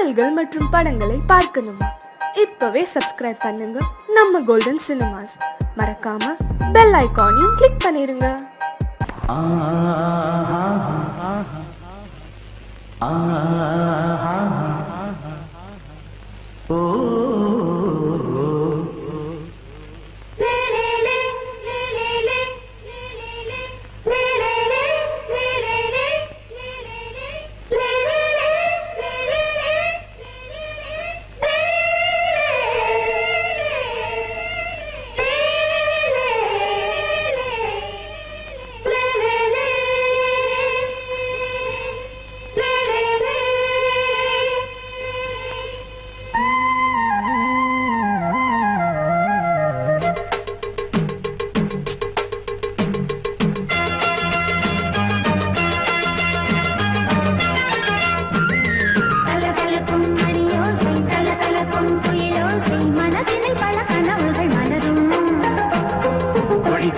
பாடல்கள் மற்றும் படங்களை பார்க்கணுமா? இப்பவே சப்ஸ்கிரைப் பண்ணுங்க நம்ம கோல்டன் சினிமாஸ். மறக்காம பெல் ஐகானையும் கிளிக் பண்ணிருங்க.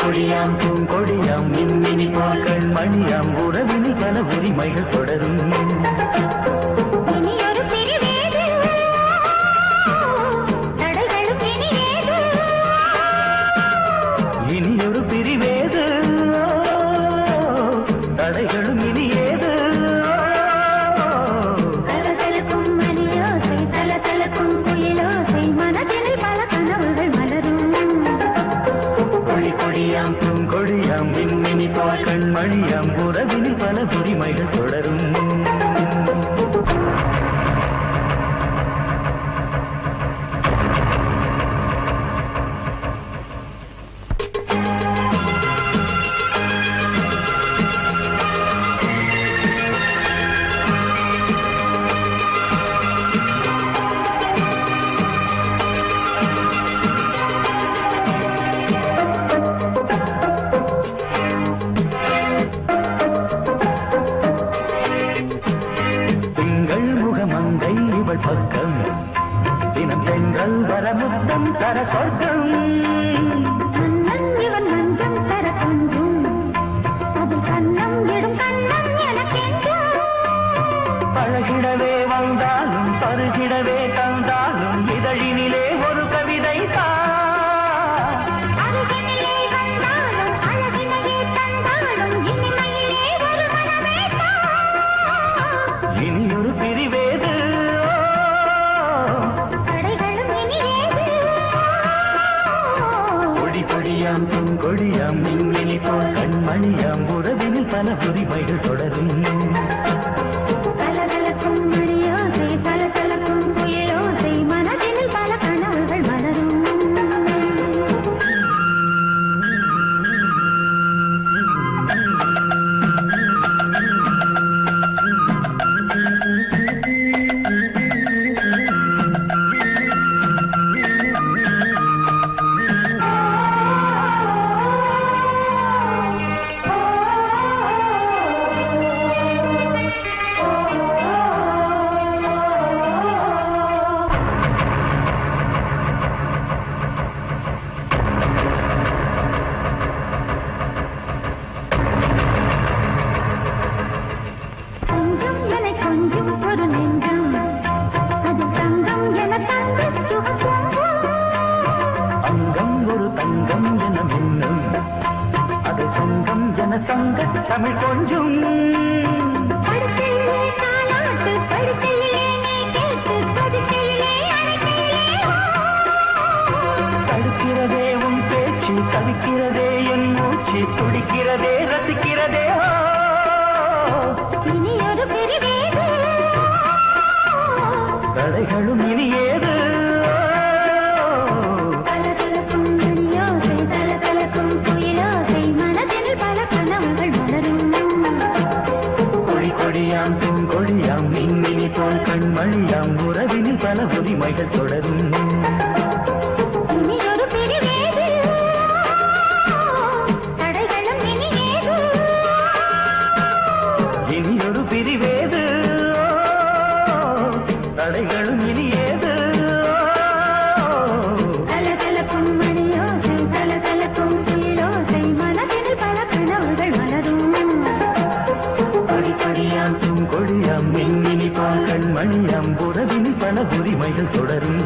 கொடியாம் பூங்கொடியாம் மின்மினி பாக்கள் மணியாம் உறவினில் பல உரிமைகள் தொடரும். இனியொரு பிரிவேது தடைகளும் இனியேது, இனியொரு பிரிவேது தடைகளும் இனியேது. கலகலக்கும் மணியோசை சலசலக்கும் குயிலோசை மனதினில் பல கனவுகள் மலரும். கொடியாம் பூங்கொடியாம் மின்மினி பாக்கள் மணியாம் உறவினில் பல உரிமைகள் தொடரும். பக்கம் தினம் பெண்கள் வரமுத்தம் தர சொர்க்கம். மன்னன் இவன் மஞ்சம் தர கொஞ்சம் அதில் கண்ணம் இடும் கண்ணம் எனக்கென்றும். பழகிடவே வந்தாலும் பருகிடவே தந்தாலும் இதழினிலே ஒரு கவிதை தான். அருகினிலே வந்தாலும் அழகினையே தந்தாலும் இனிமையிலே ஒரு மனமே தான். இனியொரு பிரிவேது கொடியாம் பூங்கொடியாம் மின்மினி போல் கண்மணியாம் உறவினில் பல உரிமைகள் தொடரும். கலகலக்கும் மணியோசை சலசலக்கும் குயிலோசை மனதினில் பல கனவுகள் மலரும். அங்கம் ஒரு தங்கம் என மின்னும் அது சங்கம் என சங்க தமிழ் கொஞ்சம். தடுக்கிறதே உன் பேச்சு தவிக்கிறதே என் மூச்சு துடிக்கிறதே ரசிக்கிறதே. இனியொரு பிரிவேது தடைகளும் இனியேது. கலகலக்கும் மணியோசை சலசலக்கும் குயிலோசை மனதினில் பல கனவுகள் மலரும். கொடியாம் பூங்கொடியாம் மின்மினி போல் கண்மணியாம் உறவினில் பல உரிமைகள் தொடரும். இனியொரு பிரிவேது தடைகளும் இனியேது, இனியொரு பிரிவேது தடைகளும் இனியேது. கலகலக்கும் மணியோசை சலசலக்கும் குயிலோசை மனதினில் பல கனவுகள் மலரும். கொடியாம் பூங்கொடியாம் மின்மினி போல் கண்மணியாம் உறவினில் பல உரிமைகள் தொடரும்.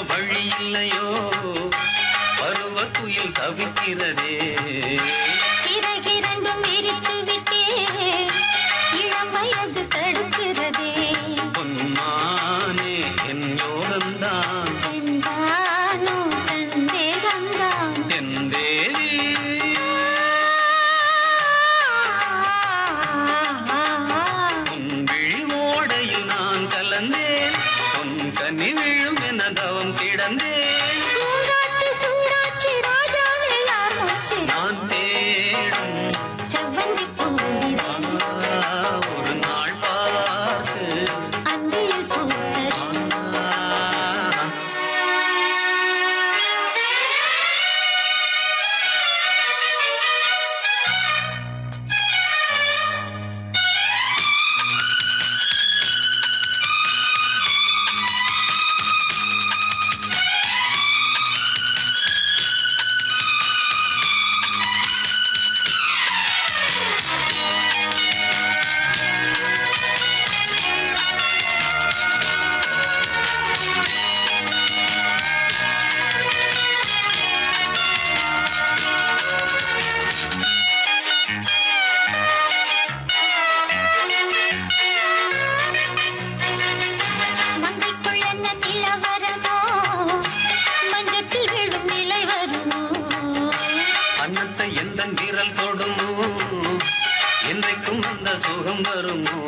வழி இல்லையோ பருவத்துயில் தவிக்கிறதே சிறகிரண்டும் விரித்து விட்டே இளம் வயது தடுக்கிறதே பொன்மானே என் யோகம்தான் என்றானோ சந்தேகம்தான் என் தேவி உன் விழிமோடையில் நான் கலந்தேன் உன் கனி விழும் என தவம் கிடந்தேன் சூடாச்சி ராஜாவே யார் மூச்சு நான் தேடும் செவ்வந்தி பூவிதே ஒரு நாள் பார்த்து அந்தியில் பூத்தது விரல் தொடுமோ என்றைக்கும் அந்த சுகம் வருமோ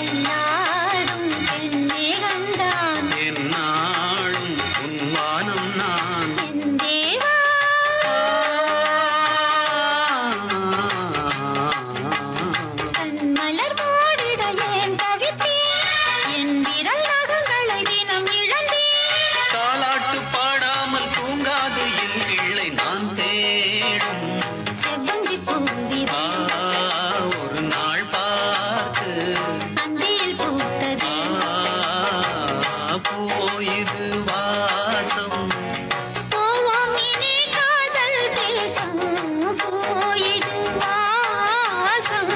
எல்லாரும் பெண்ணே கண்டான் என்னாலும் உன்வானம் நான் என் தேவா கண் மலர் மூடிட ஏன் தவித்தேன் என் விரல் நகங்களை தினம் இழந்தேன் தாலாட்டு பாடாமல் தூங்காது என் பிள்ளை நான் தேடும் செவ்வந்தி பூவிதே ஒரு நாள் பார்த்து அந்தியில் பூத்தது பூவோயிது வாசம் போவோம் இனி காதல் தேசம் போயிடு வாசம்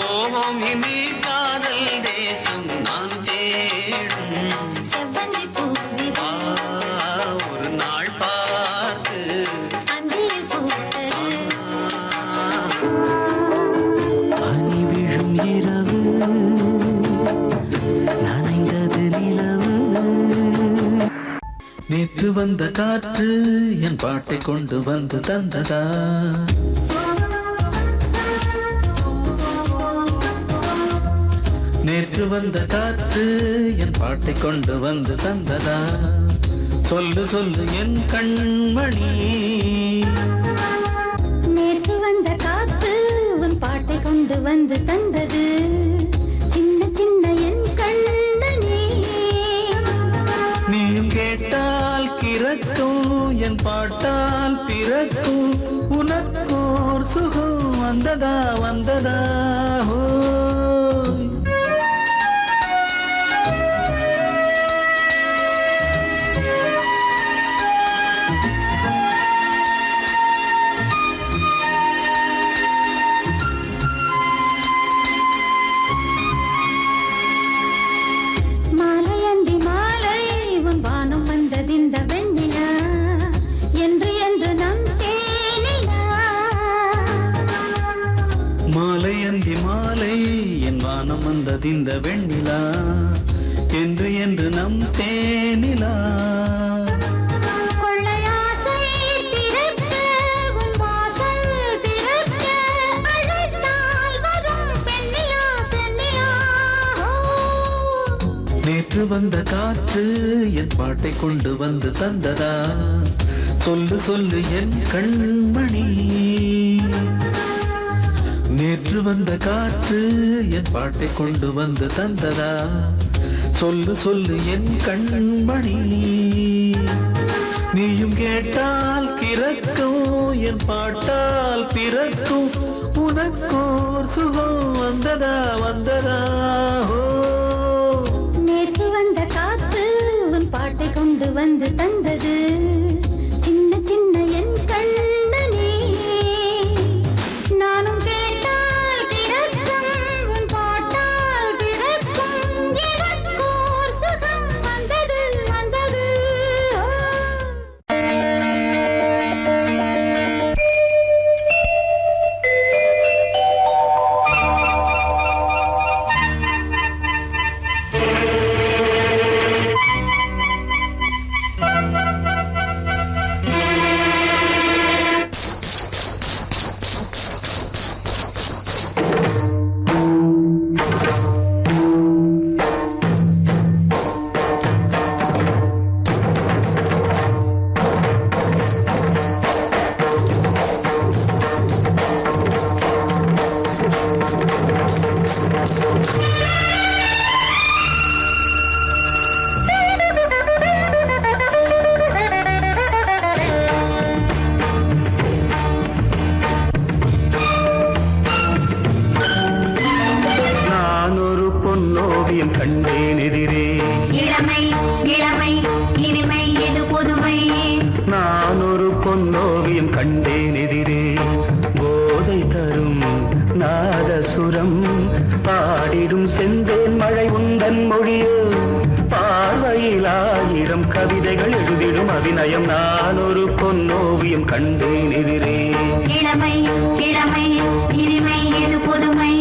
போவோம் இனி காதல் தேசம் நான் தேடும் செவ்வந்தி பூவிதே ஒரு நாள் பார்த்து அந்தியில் பூத்தது பனி விழும் இரவு நனைந்தது நிலவு நேற்று வந்த காற்று என் பாட்டை கொண்டு வந்து தந்ததா நேற்று வந்த காற்று என் பாட்டை கொண்டு வந்து தந்ததா சொல்லு சொல்லு என் கண்மணி நேற்று வந்த காத்து உன் பாட்டை கொண்டு வந்து தந்தது சின்ன சின்ன என் கண்ணனே நீயும் கேட்டால் கிறக்கும் என் பாட்டால் பிறக்கும் உனக்கோர் சுகம் வந்ததா வந்ததா ஹோ இந்த வெண்ணிலா என்று என்று நம் தேனிலா கொள்ளையாசை திறக்க உன் வாசல் திறக்க அழைத்தால் வரும் பெண்ணிலா பெண்ணிலா நேற்று வந்த காற்று என் பாட்டை கொண்டு வந்து தந்ததா சொல்லு சொல்லு என் கண்மணி நேற்று வந்த காற்று என் பாட்டை கொண்டு வந்து தந்ததா சொல்லு சொல்லு என் கண்மணி நீயும் கேட்டால் கிறக்கும் என் பாட்டால் பிறக்கும் உனக்கோர் சுகம் வந்ததா வந்ததா ஹோ நேற்று வந்த காத்து உன் பாட்டை கொண்டு வந்து தந்தது சின்ன சின்ன என் கண்ணனே நானும் அபிநயம் நான் ஒரு பொன்னோவியம் கண்டேன் எதிரே இளமை இளமை இனிமை இது புதுமை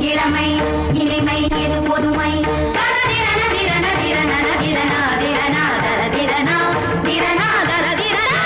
இளமை இனிமை இது பொதுமை தரதிரன திரன திரன திரனா திரனா தரதிரனா திரனா தரதிரனா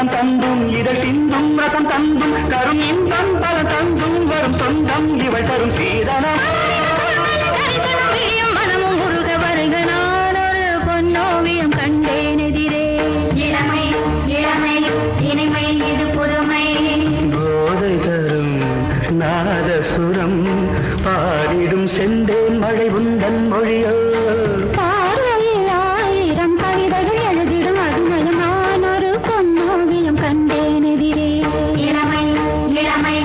தந்தும் இதழ் சிந்தும் ரசம் தந்தும் கரும் இன்பம் பல தந்தும் வரும் சொந்தம் இவள் தரும் சீதனம் மனமும் முருக வருக நான் ஒரு பொன்னோவியம் கண்டேன் எதிரே இளமை இளமை இனிமை இது புதுமை போதை தரும் நாதசுரம் பாடிடும் செந்தேன் மழை உந்தன் மொழியோ பார்வையில் ஆயிரம் கவிதைகள் எழுதிடும் அதுமையும் நான் ஒரு பொன்னோவியம் கண்டேன் எதிரே இளமை இளமை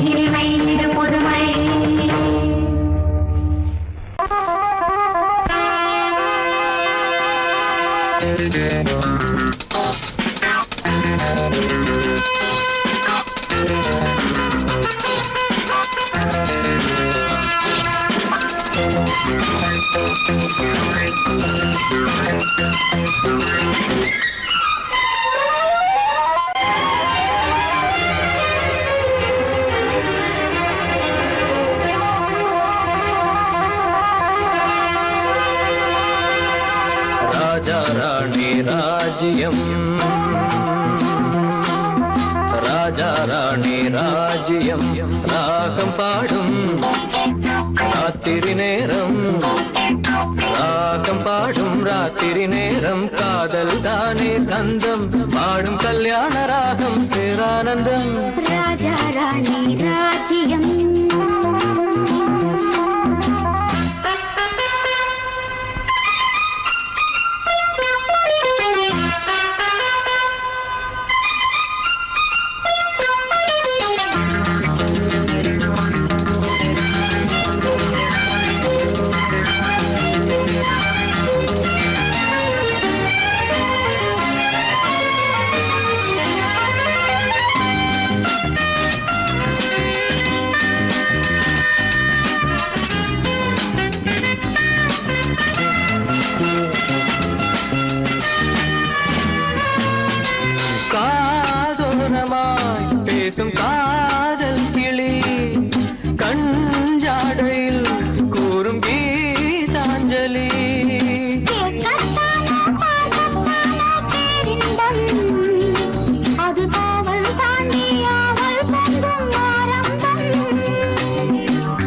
இனிமை இது புதுமை ராஜா ராணி ராஜ்யம் ராஜா ராணி ராஜ்யம் ராகம் பாடும் ராத்திரி நேரம் ராகம் பாடும் ராத்திரி நேரம் காதல் தானே கந்தம் பாடும் கல்யாண ராகம் பேரானந்தம் ராஜா ராணி ராஜ்யம் பேசும் காதல் கிளி கஞ்சாடையில் கூறும் கீதாஞ்சலி அது காவல் தாண்டி அவள்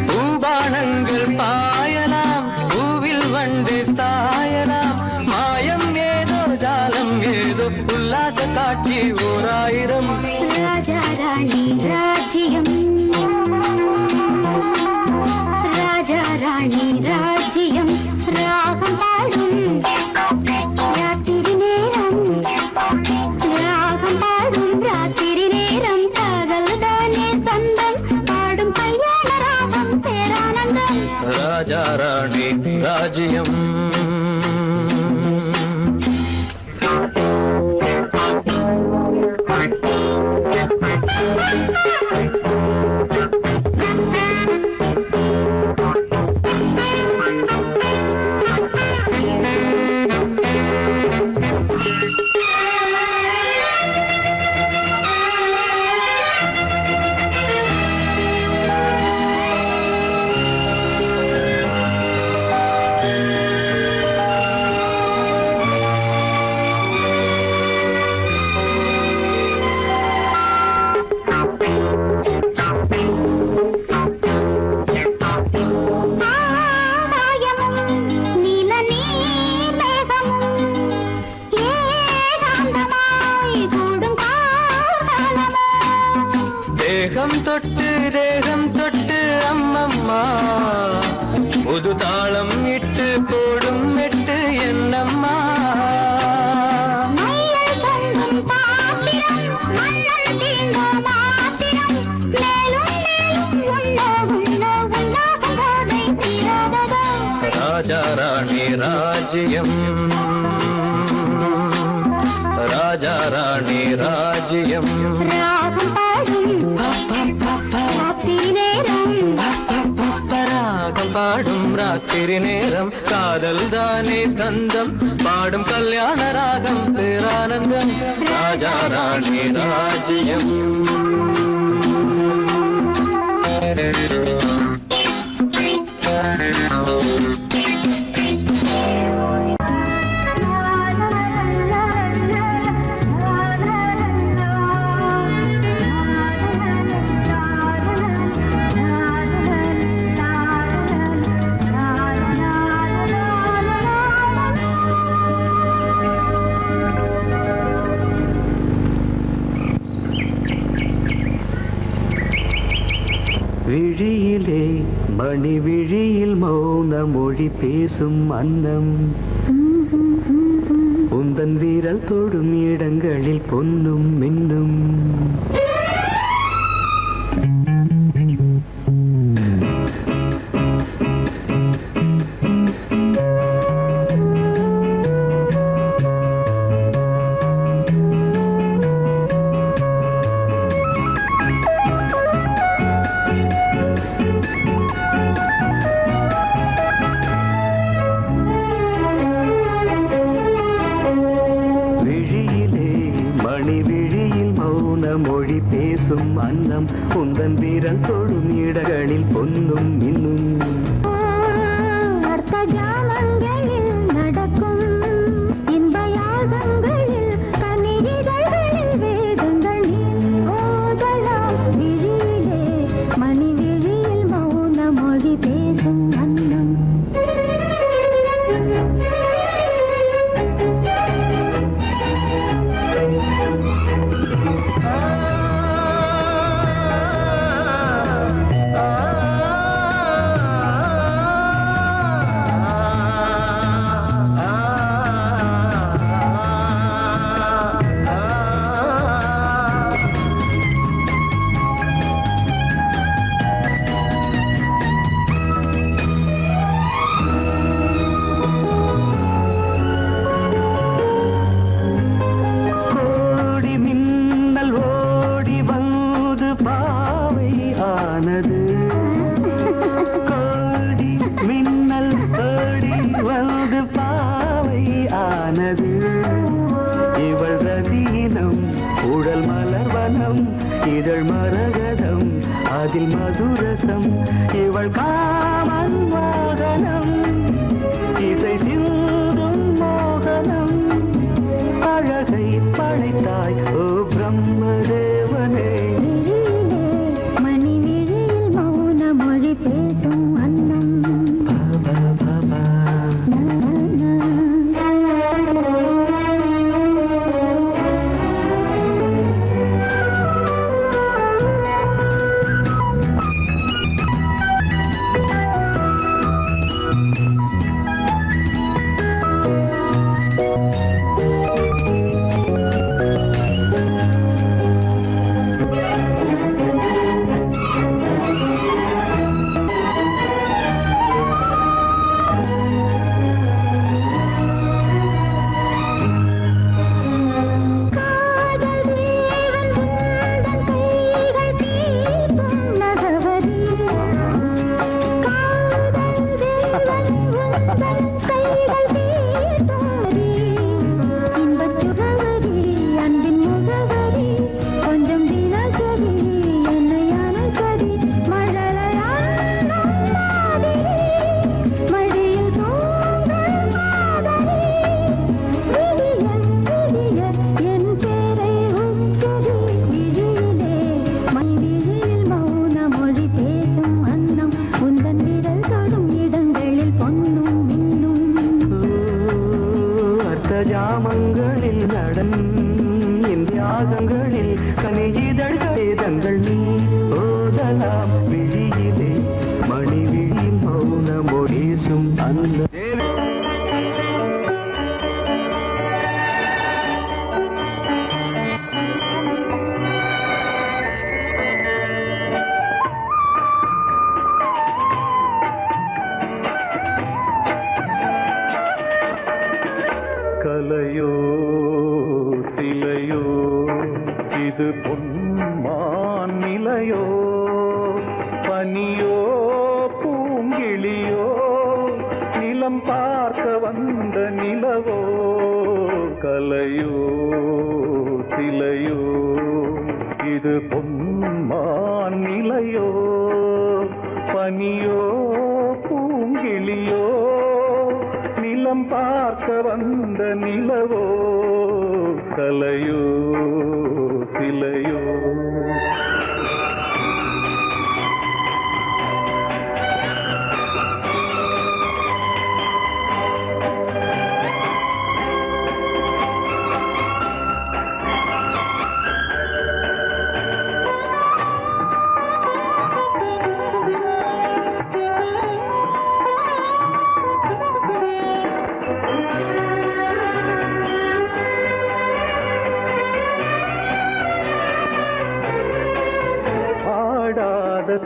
பூபானங்கள் பாயலாம் பூவில் வண்டு தாயலாம் மாயம் ஏதோ ஜாலம் ஏதோ உல்லாத காட்சி ஓராயிரம் ராஜா ராணி ராஜ்யம் ராஜா ராணி ராஜ்யம் ராகம் பாடும் ராத்திரி நேரம் ராகம் பாடும் ராத்திரி நேரம் காதல் தானே சொந்தம் பாடும் கல்யாண ராகம் பேரானந்தம் ராஜா ராணி ராஜ்யம் தொட்டு தேகம் தொட்டு அம்மம்மா புது தாளம் இட்டு போடும் மெட்டு என்னம்மா மையல் தொங்கும் பாத்திரம் மன்னன் தீண்டும் மாத்திரம் மேலும் மேலும் உண்ணோகும் போதை தீராததா ராஜா ராணி ராஜ்யம் ராஜா ராணி ராஜ்யம் ராகம் பாடும் ராத்திரி நேரம் ராகம் பாடும் ராத்திரி நேரம் காதல் தானே தந்தம் பாடும் கல்யாண ராகம் பேரானந்தம் ராஜா ராணி ராஜ்யம் விழியிலே மணி விழியில் மௌன மொழி பேசும் அன்னம் உந்தன் வீரல் தொடும் இடங்களில் பொன்னும் மின்னும் மொழி பேசும் அன்னம் உந்தன் வீரல் தொடும் இடங்களில் பொன்னும் மின்னும் அர்த்த ஜாமங்களில் நடக்கும் இன்ப யாகங்களில் கனிதழ்களில் வேதங்கள் ஓதலாம் விழியிலே மணி விழியில் மௌன மொழி பேசும் அன்னம் கோடி மின்னல் ஓடி வந்து பாவை ஆனது இவள் ரதீனம் உடல் மலர்வனம் இதழ் மரகதம் அதில் மதுரசம் இவள் காமன் மோகனம் இசை சிந்தும் மோகனம் அழகை படைத்தாய் ஓ பிரம்மதேவனே பேசும் அன்னம் ஜாமங்களில் நடன் என் தியாகங்களில் கனியிதழ் வேதங்கள் நீ ஓதலாம் விழியிலே மணி விழியில் மௌனம் ஒரேசும் அந்த கலையோ சிலையோ இது பொன்மான் நிலையோ பனியோ பூங்கிளியோ நிலம் பார்க்க வந்த நிலவோ கலையோ சிலையோ இது பொன்மான் நிலையோ பனியோ பூங்கிளியோ நிலம் பார்க்க வந்த நிலவோ கலையோ சிலையோ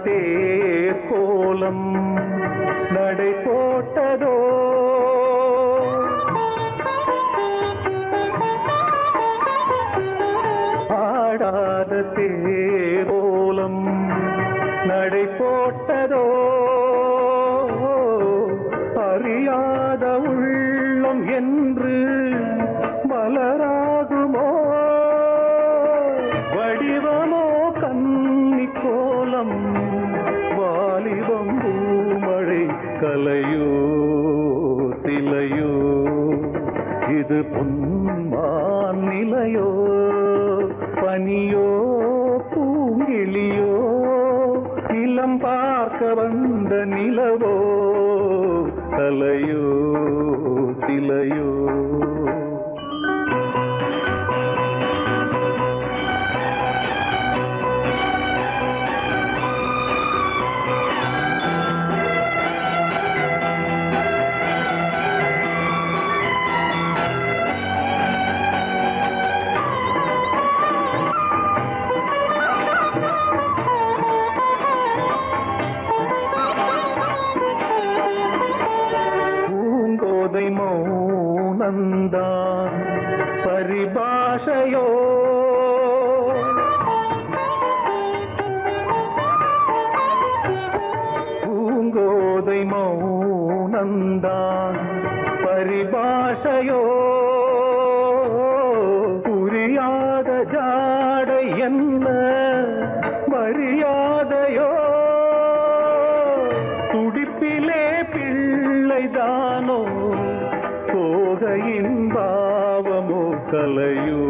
தேர் கோலம் நடை போட்டதோ ஆடாத தேர் கோலம் நடை போட்டதோ அறியாத உள்ளம் என்று மலராகுமோ வடிவமோ கன்னி கோலம் வாலிபம் பூமழை கலையோ சிலையோ இது பொன்மான் நிலையோ பனியோ பூங்கிளியோ நிலம் பார்க்க வந்த நிலவோ கலையோ சிலையோ மௌனந்தான் பரிபாஷையோ பூங்கோதை மௌனந்தான் பரிபாஷையோ புரியாத ஜாடை என்ன மரியாதையோ துடிப்பிலே பிள்ளைதானோ போகையின் பாவமோ கலையோ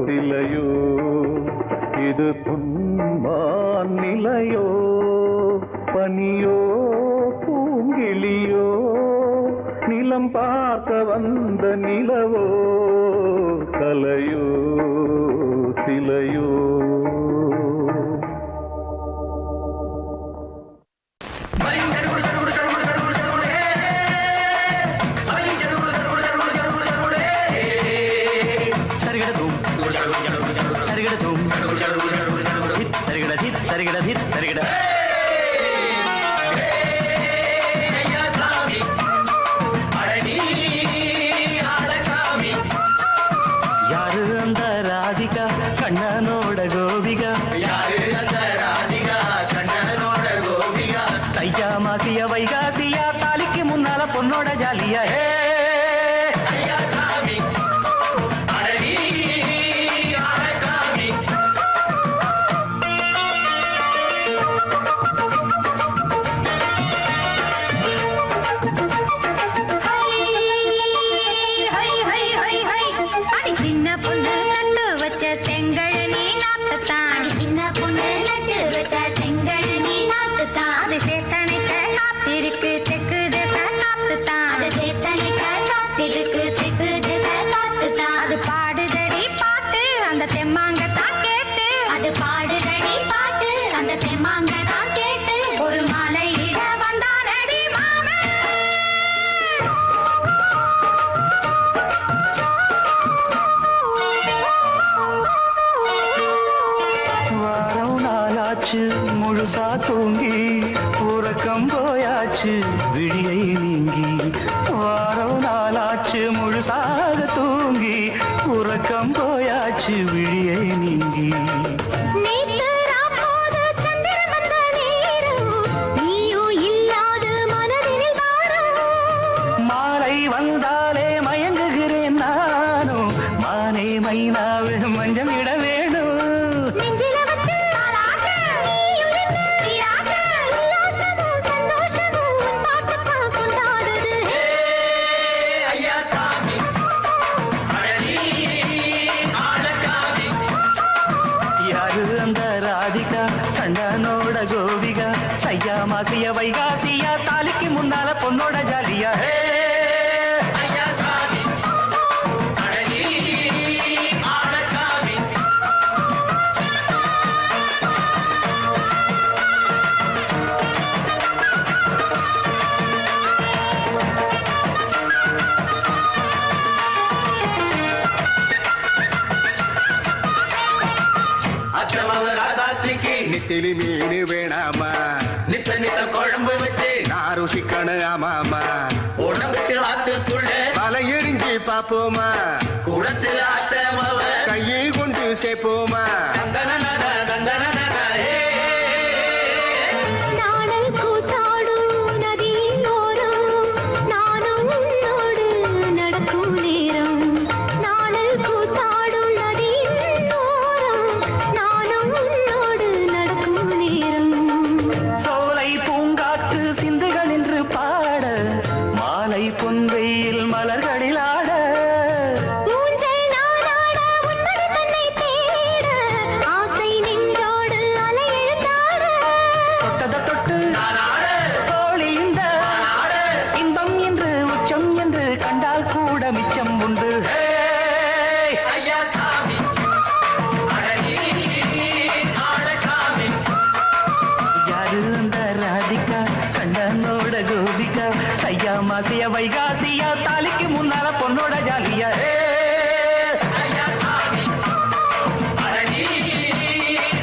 சிலையோ இது பொன்மான் நிலையோ பனியோ பூங்கிளியோ நிலம் பார்க்க வந்த நிலவோ கலையோ சிலையோ யாரு அந்த ராதிகா கண்ணனோட கோபிகா தையா மாசியா வைகாசியா தாலிக்கு முன்னால பொண்ணோட ஜாலியா காத்திருக்கு தெற்கு திசை காத்துத்தான் அது சேத்தனைக்க காத்திருக்கு தெற்கு முழுசாக தூங்கி உறக்கம் போயாச்சு விழியை நீங்கி நேத்து ராப்போது சந்திரன் வந்த நேரம், நீயோ இல்லாது மனதினில் வாரம். மாலை வந்தாலே மயங்குகிறேன் நானும் மானே மைனாவே மஞ்சள் இட வேணும் நெஞ்சில வச்சு தாலாட்டு, நீயும் என்ன நீராட்டு, உல்லாசமும் சந்தோஷமும் உன் பாட்டுத்தான் கொண்டாடுது. யாரு அந்த ராதிகா கண்டனோட கோபிகா ஐயா மாசிய வைகாசியா தாலிக்கு முன்னால பொண்ணோட ஜாலியா நெத்திலி மீன் வேணாமா நித்த நித்த குழம்பு வச்சு நான் ருசிக்கணும் ஆமாமா உடம்புக்கு ஆத்துக்குள்ள பல எரிஞ்சு பாப்போமா குடத்துல அத்தமவ கையை கொண்டு சேர்ப்போமா தந்தன தந்தன நாடல் கூத்தாடும் நதியின் ஓரம், நானும் உன்னோடு நடக்கும் நேரம். நாடல் கூத்தாடும் நதியின் ஓரம், நானும் உன்னோடு நடக்கும் நேரம். சோலை பூங்காற்று சிந்துகள் என்று பாட மாலை பொன்வெயில் மலர்களில் ஆட ஊஞ்சல் நானாட உன்னடி தன்னை தேட, ஆசை நின்றோடு அலை எழுந்தாட. தொட்டத தொட்டு தோழி இந்த இன்பம் என்று உச்சம் என்று கண்டால் கூட மிச்சம் உண்டு ஐயா சாமி ஆழசாமி யாரு அந்த ராதிகா கண்டனோட கோபிகா ஐயா மாசிய வைகாசியா தாலிக்கு முன்னால பொண்ணோட ஜாலியா ஐயா சாமி அடனி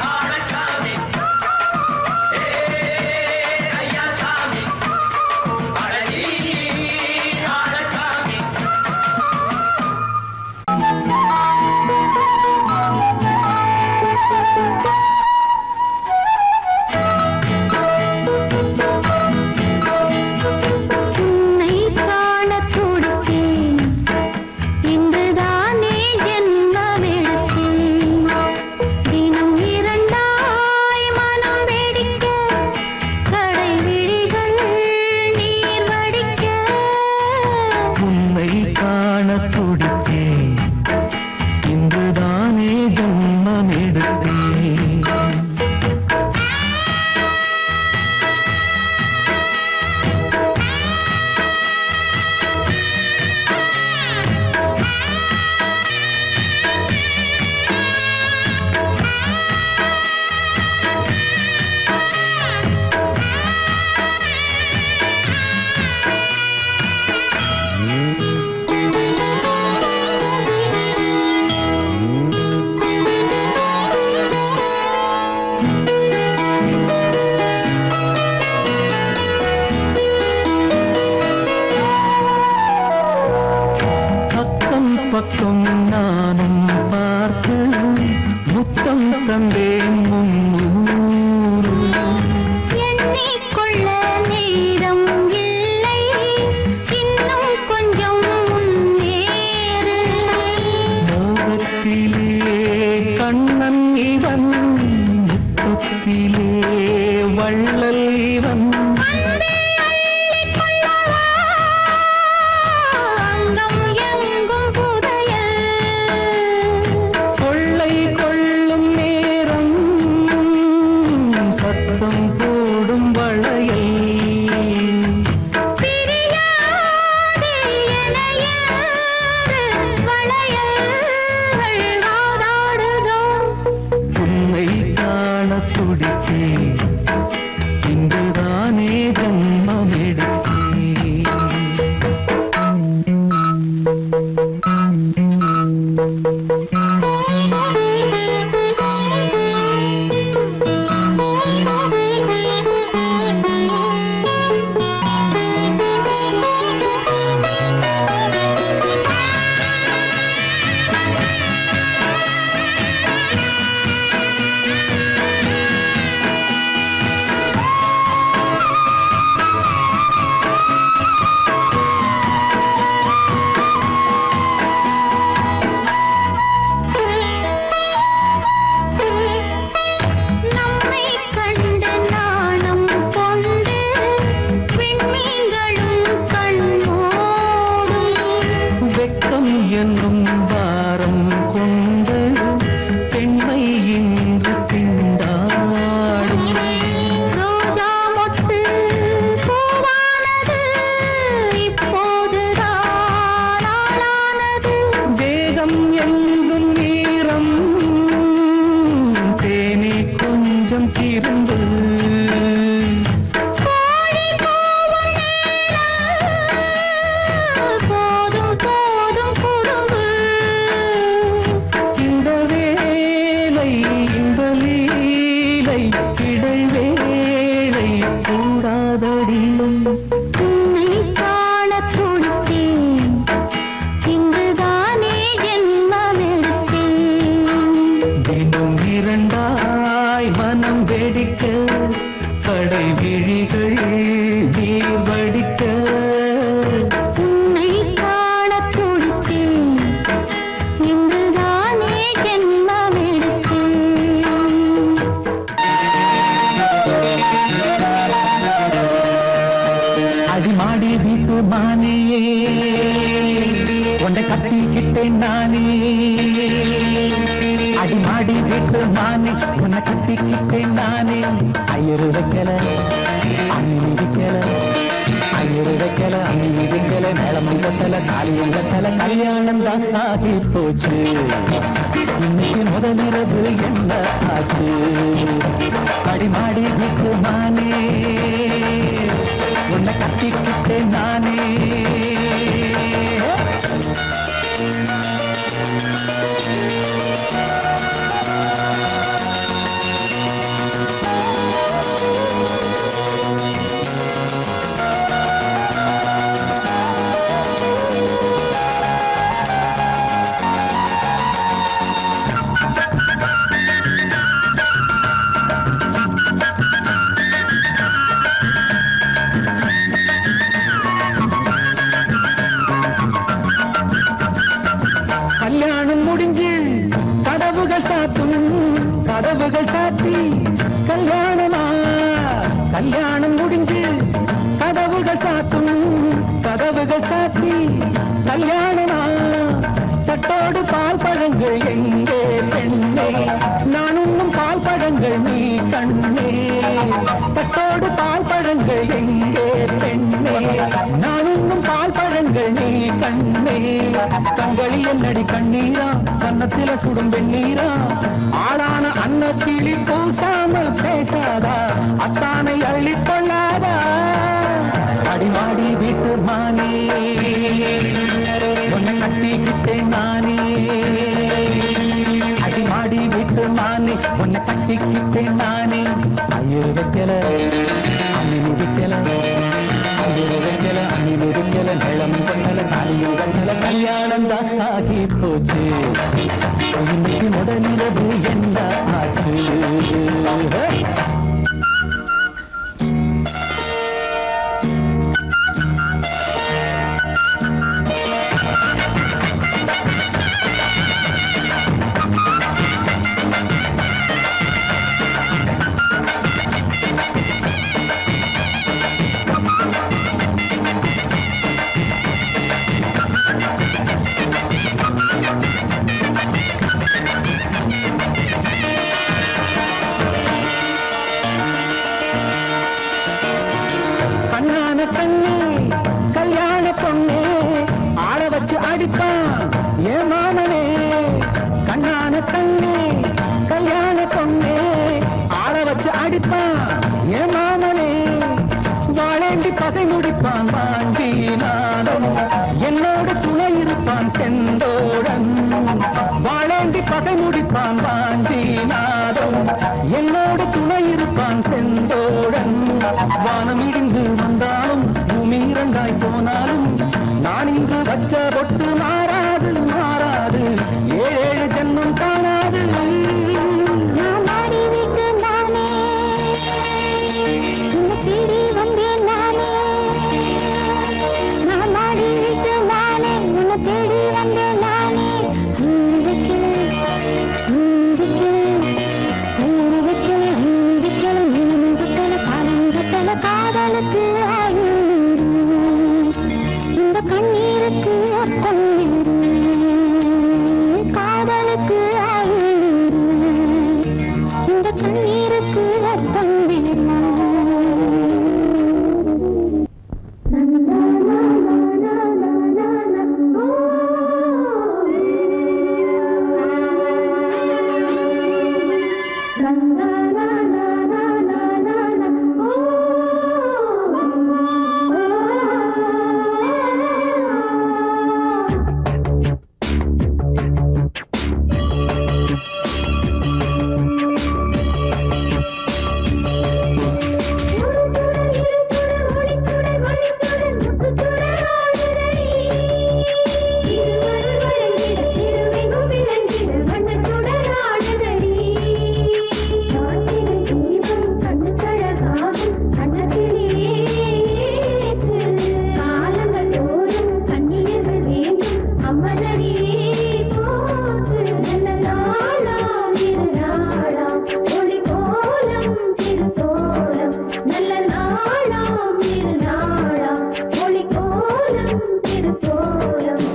ஆழசாமி ஐயா சாமி அடனி ஆழசாமி உன்னை காணத் துடித்தேன், இன்றுதானே ஜென்மமெடுத்தேன். தினம் இரண்டாய் மனம் வெடிக்க, கடை விழிகள் நீர் வடிக்க. உன்னை காண துடித்தேன் இன்றுதானே ஜன்மம் எடுத்தேன் பக்கம் பக்கம் நானும் பார்த்து முத்தம் தந்தேன் முன்னூறு எண்ணிக்கொள்ள நேரம் இல்லை, இன்னும் கொஞ்சம் முன்னேறு. மோகத்திலே கண்ணன் இவன் முத்தத்திலே வள்ளல் இவன் அங்கம் எங்கும் புதையல். கொள்ளை கொள்ளும் நேரம் என்னும் பாரம் கொண்டு பெண்மை இன்று திண்டாடும். ரோஜா மொட்டு பூவானது இப்போதுதான் ஆளானது. தேகம் எங்கும் ஈரம் தேனே கொஞ்சம் திருந்து. கோழி கூவும் நேரம் போதும் போதும் குறும்பு. இந்த வேலை இந்த லீலை இடைவேளை கூடாதடியும். உன்னை காணத் துடித்தேன், இங்குதானே ஜென்மமெடுத்தேன். தினம் இரண்டாய் மனம் வெடிக்க கடை விழிகள் நீர் வடிக்க. உன்னை காணத் துடித்தேன், இங்குதானே ஜென்மமெடுத்தேன். அடிமாடி வீட்டு மானே உன்னை கட்டிக்கிட்டேன் நானே. அடிமாடி வீட்டு மானே உன்னை கட்டிக்கிட்டேன் நானே. ஐயரு வைக்கல அம்மி மிதிக்கல, ஐயரு வைக்கல அம்மி மிதிக்கல, மேளமும் கட்டல காலியும் கட்டல, கல்யாணம் தான் ஆகி போச்சு. இன்னைக்கு முதலிரவு என்ன ஆச்சு? அடிமாடி வீட்டு மானே உன்னை கட்டிக்கிட்டேன் நானே. கல்யாணம் முடிஞ்சு கதவுகள் சாத்தும், கதவுகள் சாத்தி கல்யாணமா. கல்யாணம் முடிஞ்சு கதவுகள் சாத்தும், கதவுகள் சாத்தி கல்யாணமா. தட்டோடு பால் பழங்கள் எங்கே பெண்ணே, நான் உண்ணும் பால் பழங்கள் நீ கண்ணே. தட்டோடு பால் பழங்கள் எங்கே பெண்ணே, நான் உண்ணும் பால் பழங்கள் நீ கண்ணே. கண்களில் என்னடி கண்ணீரா, கன்னத்தில சுடும் வெண்ணீரா. ஆளான அன்னக்கிளி பூசாமல் பேசாதா, அத்தானை அள்ளிக் கொள்ளாதா. அடிமாடி வீட்டு மானே உன்னை கட்டிக்கிட்டேன் நானே. அடிமாடி வீட்டு மானே உன்னை கட்டிக்கிட்டேன் நானே. ஐயரு வைக்கல அம்மி மிதிக்கல, ஐயரு வைக்கல அம்மி மிதிக்கல, நிலம் கண்ணல காலியும் கண்ணல, கல்யாணம் தான் ஆகி போச்சு. இன்னைக்கு முதலிரவு என்ன ஆச்சு? கண்ணான கண்ணே கல்யாண பொண்ணே, ஆள வச்சு அடிப்பான் ஏன் மாமனே. கண்ணான கண்ணே கல்யாண பொண்ணே, ஆள வச்சு அடிப்பான் ஏன் மாமனே. வாழேண்டி பகை முடிப்பான் வாஞ்சி நாடம், என்னோடு துணை இருப்பான் செந்தோடன். வாழேண்டி பகை முடிப்பான் வாஞ்சி நாடம், என்னோடு துணை இருப்பான் செந்தோடன். வானம் இடிந்து வந்தாலும் பூமி இரண்டாய் போனாலும் நான் இன்று வச்ச பொட்டு மாறாது மாறாது, ஏழு ஜென்மம் காணாது. நான் ஆடி விட்டு நானே, உன்னை தேடி வந்தேன் நானே. நான் ஆடி விட்டு நானே, உன்னை தேடி வந்தேன் நானே. காதலுக்கு ஆயுள், இந்த கண்ணீருக்கு அர்த்தம் அம்மனடி போற்று நல்ல நாளாம் இரு நாளாம் ஒளி கோலம் திருக்கோலம் நல்ல நாளாம் இரு நாளாம் ஒளி கோலம் திருக்கோலம்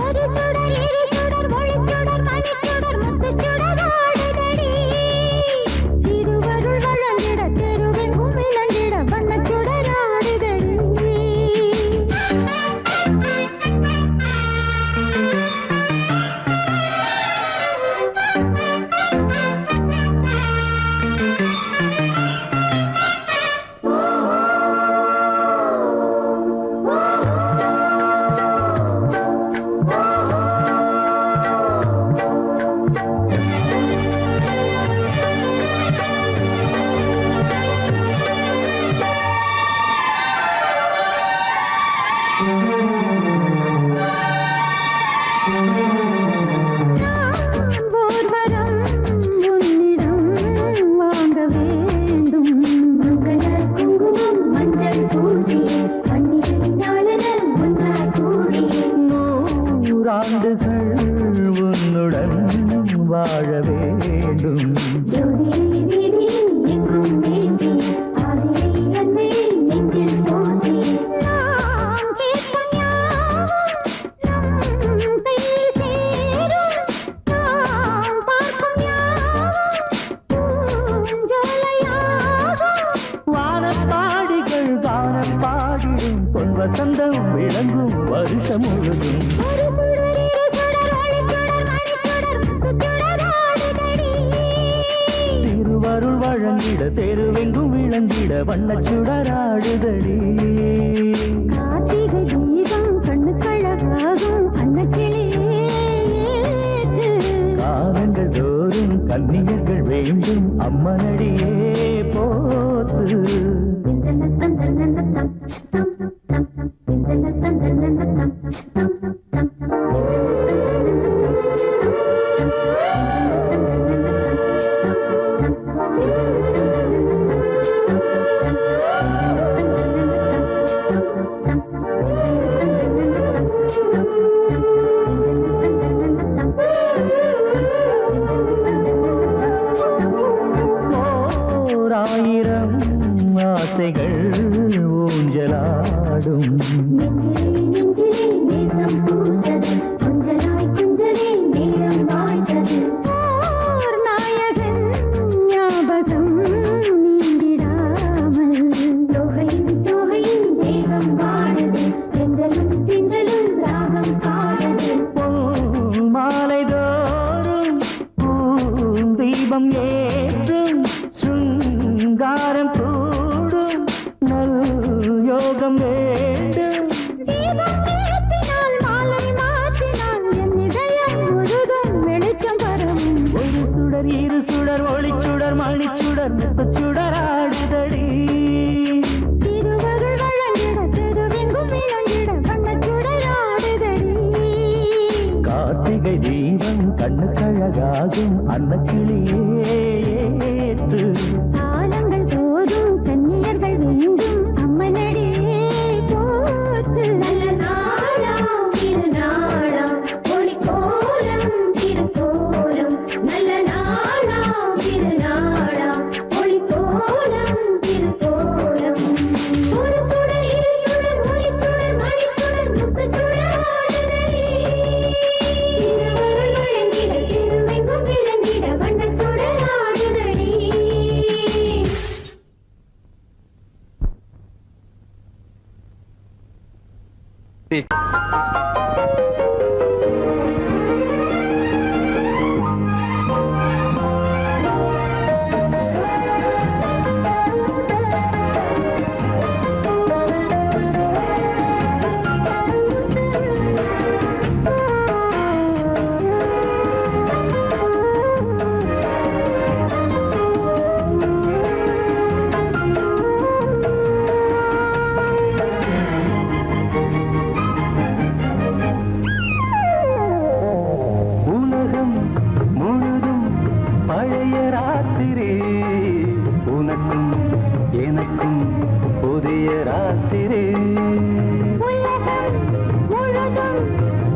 ஒரு சுடர் இரு சுடர் ஒளிச்சுடர் மணிச்சுடர் முத்துச்சுடர் ஆடுதடி திருவருள் வழங்கிட தெருவெங்கும் விளங்கிட வண்ணச்சுடர் ஆடுதடி ஓர்வரம் உன்னிடம் வாங்க வேண்டும் மங்கள குங்குமம் மஞ்சள் பூசி பண்டிகை நாளெல்லாம் ஒன்றாய் கூடி நூறாண்டுகள் உன்னுடன் வாழ வேண்டும் ஜோதி வீதியில் எங்கும் வேண்டி ஆதியை அன்னை நெஞ்சில் போதி நாம் கேட்கும் யாவும் நம் கையில் சேரும் நாம் பார்க்கும் யாவும் பூஞ்சோலையாகும் வானப்பாடிகள் கானம் பாடிடும் பொன் வசந்தம் விளங்கும் வருஷம் முழுதும் ஒரு சுடர் இரு சுடர் ஒளிச்சுடர் மணிச்சுடர் முத்துச்சுடர் ஆடுதடி திருவருள் வழங்கிட தெருவெங்கும் விளங்கிட வண்ணச்சுடராடுதடி கார்த்திகை தீபம் கண்ணுக்கழகாகும் அன்னக்கிளியே காலங்கள் தோறும் கன்னியர்கள் வேண்டும் அம்மனடியே போற்று ஓராயிரம் ஆசைகள் ஊஞ்சலாடும் நெஞ்சிலே நேசம் பூத்தது கொஞ்சலாய் கொஞ்சலே நேரம் வாழ்ந்தது ஓர் நாயகன் ஞாபகம் நீங்கிடாமல் தோகையின் தோகையின் தேகம் வாடுது தென்றலும் திங்களும் ராகம் பாடுது மாலை தோறும் தீபம் ஏற்றும் சுங்காரம் கூடும் நல் யோகம் வேண்டும் தீபம் ஏற்றினால் மாலை மாற்றினால் என் இதயம் முழுதும் வெளிச்சம் வரும் ஒரு சுடர் இரு சுடர் ஒளிச்சுடர் மணிச்சுடர் முத்துச்சுடர் ஆடுதடி திருவருள் வழங்கிட தெருவெங்கும் விளங்கிட வண்ணச்சுடர் ஆடுதடி கார்த்திகை தீபம் கண்ணுக்கழகாகும் அன்னக்கிளியே ஏற்று காலங்கள் தோறும் கன்னியர்கள் வேண்டும் அம்மனடியே போற்று நல்ல நாளாம் இரு நாளாம் ஒளி கோலம் திருக்கோலம் நல்ல நாளாம் இரு நாளாம் ஒளி கோலம் திருக்கோலம் ஒரு சுடர் இரு சுடர் ஒளிச்சுடர் மணிச்சுடர் முத்துச்சுடர் ஆடுதடி திருவருள் வழங்கிட திருவெங்கும் விளங்கிட வண்ணச்சுடர் ஆடுதடி எனக்கும் புதிய ராத்திரி உலகம் முழுதும்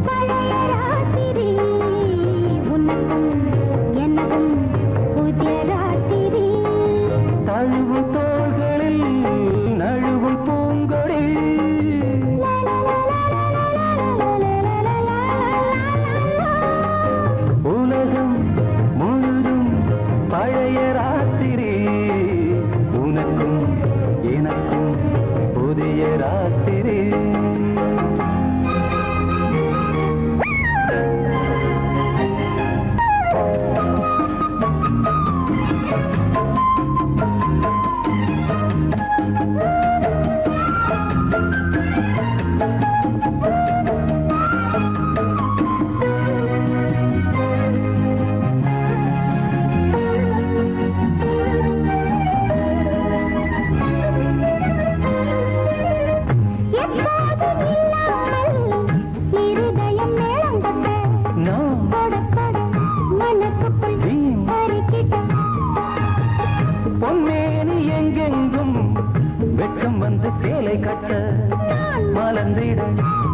பழைய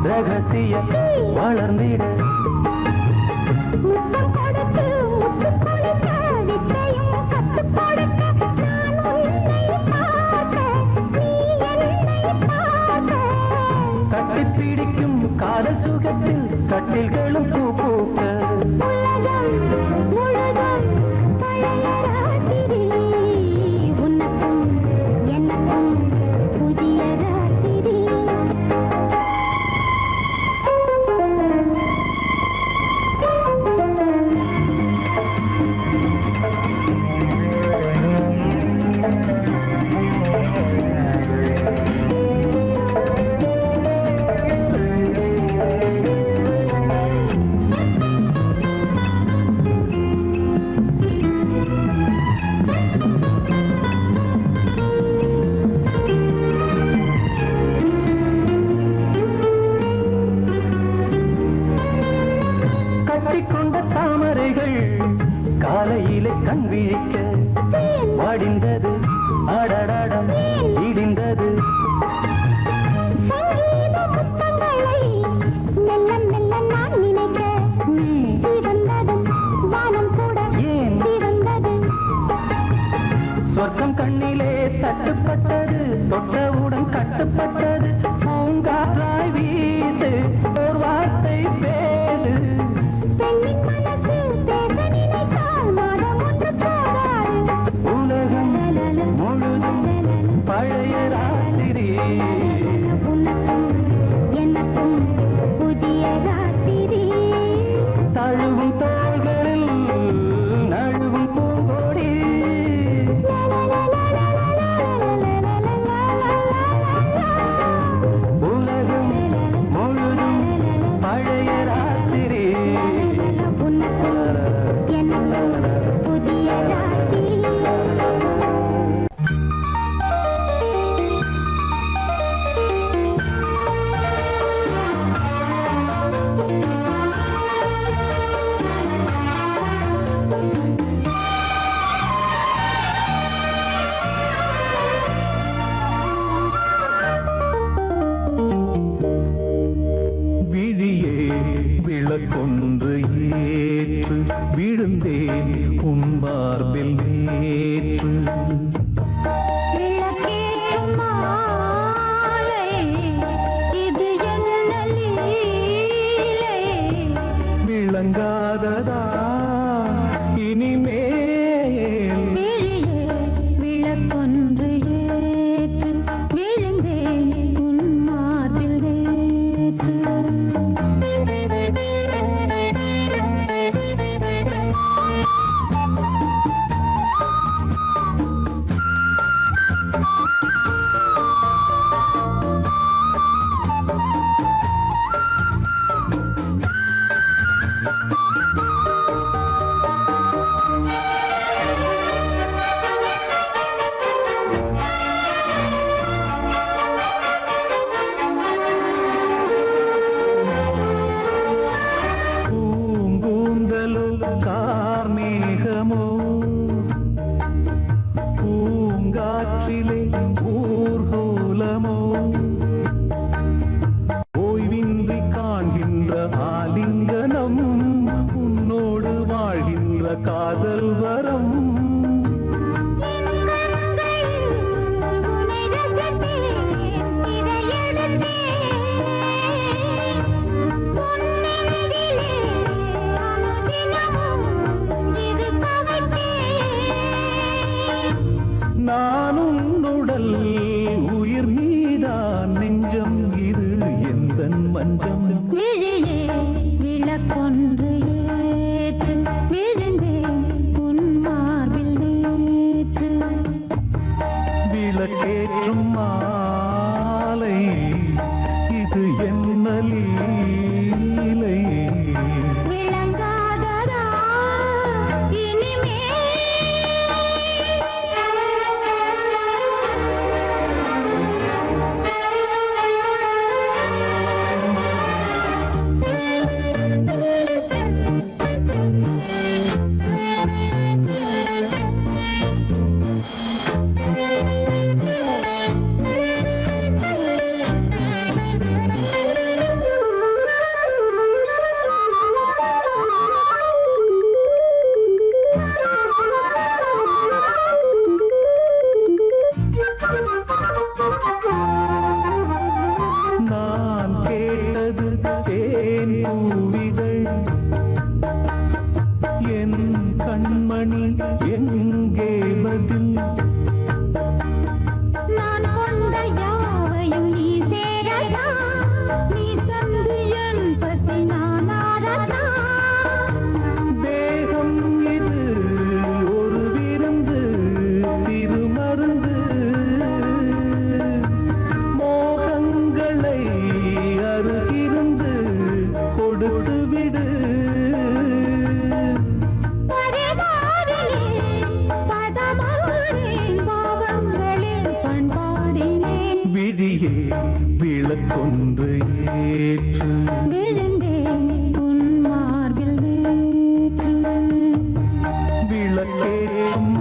ரகசிய வளர்ந்திட முத்தம் கொடுத்து முத்து கொடுக்க வித்தையும் கத்துக் கொடுக்க நான் உன்னை பார்க்க நீ என்னை பார்க்க கட்டிப் பிடிக்கும் காதல் சுகத்தில் கட்டில்களும் பூ பூக்க உலகம் முழுதும் பழைய ராத்திரி உனக்கும் எனக்கும் புதிய ராத்திரி கட்டிக்கொண்ட தாமரைகள் காலையிலே கண் விழிக்க வாடிந்தது அடடடம் இடிந்தது சங்கீத முத்தங்களை மெல்ல மெல்ல நான் நினைக்க சிவந்ததும் வானம் கூட ஏன் சிவந்தது சொர்க்கம் கண்ணிலே தட்டுப்பட்டது தொட்டவுடன் கட்டுப்பட்டது பூங்காற்றாய் வீசு ஓர் வார்த்தை பேசு பெண்ணின் மனசு பேச நினைத்தால் மாதம் ஒன்று போகாது உலகம் முழுதும் பழைய ராத்திரி உனக்கும் எனக்கும் புதிய ராத்திரி தழுவும் தோள்களில் நழுவும் பூங்கோடி உலகம் முழுதும் பழைய ராத்திரி உனக்கும் எனக்கும் புதிய ராத்திரி விழியே விளக்கொன்று ஏற்று விழுந்தேன் உன் மார்பில் நேற்று விளக்கேற்றும் மாலை, இது என்ன லீலை? விளங்காததா இனிமேல் விழியே விளக்கொன்று ஏற்று விழுந்தேன் உன் மார்பில் நேற்று. பூங்கூந்தலோ கார்மேகமோ பூங்காற்றிலே ஊர்கோலமோ ஓய்வின்றி காண்கின்ற ஆலிங்கனம் உன்னோடு வாழ்கின்ற காதல் வரம் உன்னை ரசித்தேன், சிறையெடுத்தேன். உன் நெஞ்சிலே அனுதினமும் இருக்க வைத்தேன். நான் உன்னுடல் உயிர் நீதான் நெஞ்சம் இது எந்தன் மஞ்சம் விழியே விளக்கொன்று ஏற்று விழுந்தேன் உன் மார்பில் கண்மணி எங்கே பதில் நான் கொண்ட யாவையும் நீ சேரதா நீ தந்து என் பசி நான் ஆரதா தேகம் இது ஒரு விருந்து திருமருந்து மோகங்களை அருகிருந்து கொடுத்து விடு பரிவாரிலே பதமாறேன் பாவங்களில் பண்பாடினேன் விழியே விளக்கொன்று ஏற்று விழுந்தேன் உன் மார்பில் நேற்று விளக்கேற்றும்